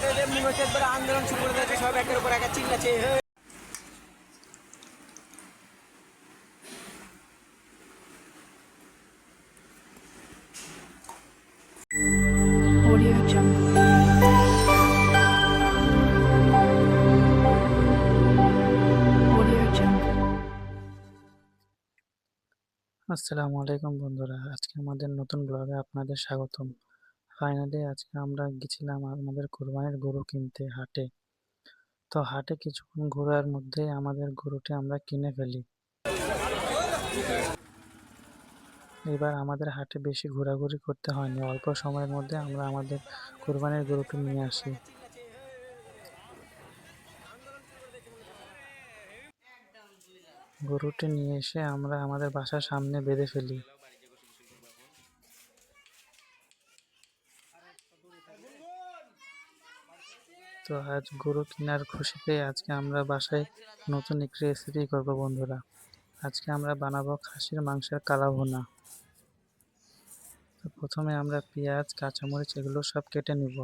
মনে হচ্ছে একবার আন্দোলন শুরু করে দিয়েছে, সব একের উপর একা চিল্লাচ্ছে। Audio Jungle. Audio Jungle. আসসালামু আলাইকুম বন্ধুরা, আজকে আমাদের নতুন ব্লগে আপনাদের স্বাগতম। ফাইনালি আজকে আমরা গেছিলাম আমাদের কোরবানির গরু কিনতে হাটে। তো হাটে কিছুক্ষণ ঘোরার মধ্যেই আমাদের গরুটি আমরা কিনে ফেলি। এবার আমাদের হাটে বেশি ঘোরাঘুরি করতে হয়নি, অল্প সময়ের মধ্যে আমরা আমাদের কোরবানির গরুটি নিয়ে আসি। গরুটি নিয়ে এসে আমরা আমাদের বাসার সামনে বেঁধে ফেলি। তো আজ গরু কেনার খুশিতে আজকে আমরা বাসায় নতুন একটি রেসিপি করব বন্ধুরা। আজকে আমরা বানাবো খাসির মাংসের কালা ভুনা। তো প্রথমে আমরা পেঁয়াজ, কাঁচামরিচ এগুলো সব কেটে নিব।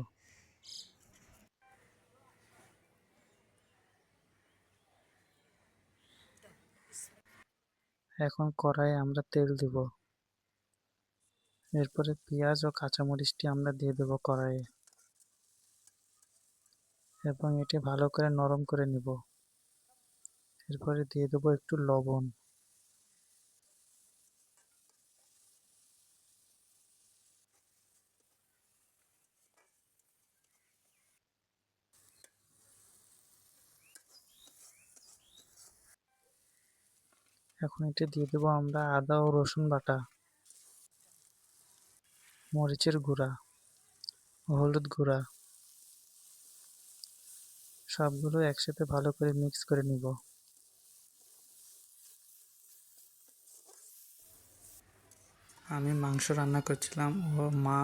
এখন কড়াইয়ে আমরা তেল দিব। এরপরে পেঁয়াজ ও কাঁচামরিচটি আমরা দিয়ে দেব কড়াইয়ে এবং এটি ভালো করে নরম করে নিব। এরপরে দিয়ে দেবো একটু লবণ। এখন এতে দিয়ে দেবো আমরা আদা ও রসুন বাটা, মরিচের গুঁড়া, হলুদ গুঁড়া, সবগুলো একসাথে ভালো করে মিক্স করে নিব। আমি মাংস রান্না করছিলাম ও মা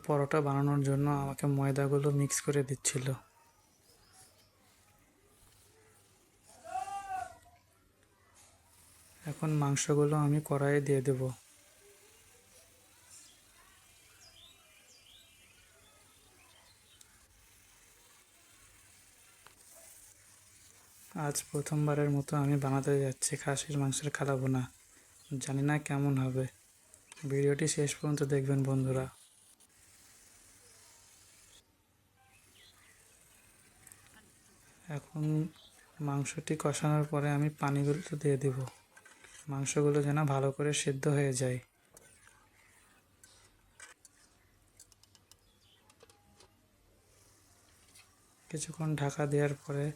পরোটা বানানোর জন্য আমাকে ময়দাগুলো মিক্স করে দিচ্ছিল। এখন মাংসগুলো আমি কড়াইয়ে দিয়ে দেব। আজ প্রথমবারের মতো আমি বানাতে যাচ্ছি খাসির মাংসের কালা ভুনা। জানি না কেমন হবে, ভিডিওটি শেষ পর্যন্ত দেখবেন বন্ধুরা। এখন মাংসটি কষানোর পরে আমি পানিগুলো দিয়ে দেব, মাংসগুলো যেন ভালো করে সিদ্ধ হয়ে যায়। কিছুক্ষণ ঢাকা দেওয়ার পরে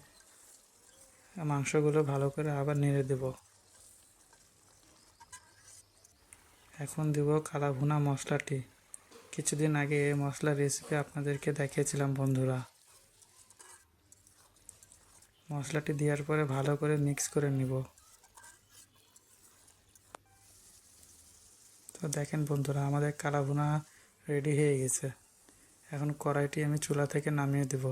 মাংসগুলো ভালো করে আবার নেড়ে দেব। এখন দেব কালা ভুনা মশলাটি। কিছুদিন আগে এই মশলার রেসিপি আপনাদেরকে দেখিয়েছিলাম বন্ধুরা। মশলাটি দেওয়ার পরে ভালো করে মিক্স করে নিব। তো দেখেন বন্ধুরা, আমাদের কালা ভুনা রেডি হয়ে গেছে। এখন কড়াইটি আমি চুলা থেকে নামিয়ে দেব।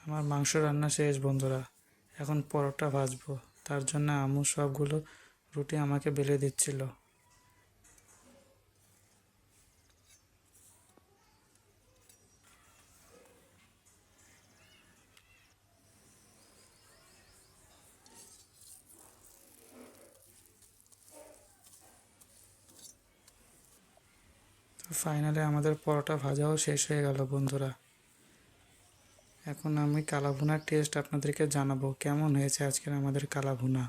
আমার মাংস রান্না শেষ বন্ধুরা। এখন পরোটা ভাজবো, তার জন্য আম্মু সবগুলো রুটি আমাকে বেলে দিচ্ছিল। তো ফাইনালি আমাদের পরোটা ভাজাও শেষ হয়ে গেল বন্ধুরা। এখন আমি কালা ভুনার টেস্ট আপনাদেরকে জানাবো কেমন হয়েছে আজকের আমাদের কালা ভুনা।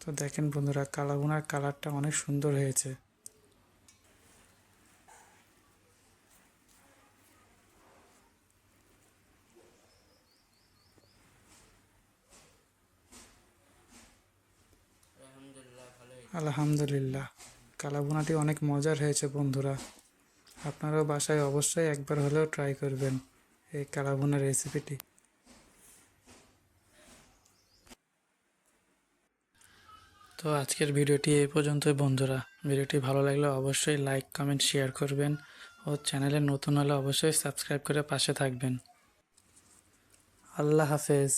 তো দেখেন বন্ধুরা, কালা ভুনার কালারটা অনেক সুন্দর হয়েছে। আলহামদুলিল্লাহ, কালা ভুনাটি অনেক মজার হয়েছে বন্ধুরা। আপনারাও বাসায় অবশ্যই একবার হলেও ট্রাই করবেন এই কালা ভুনার রেসিপিটি। তো আজকের ভিডিওটি এই পর্যন্তই বন্ধুরা। ভিডিওটি ভালো লাগলে অবশ্যই লাইক, কমেন্ট, শেয়ার করবেন ও চ্যানেলে নতুন হলে অবশ্যই সাবস্ক্রাইব করে পাশে থাকবেন। আল্লাহ হাফেজ।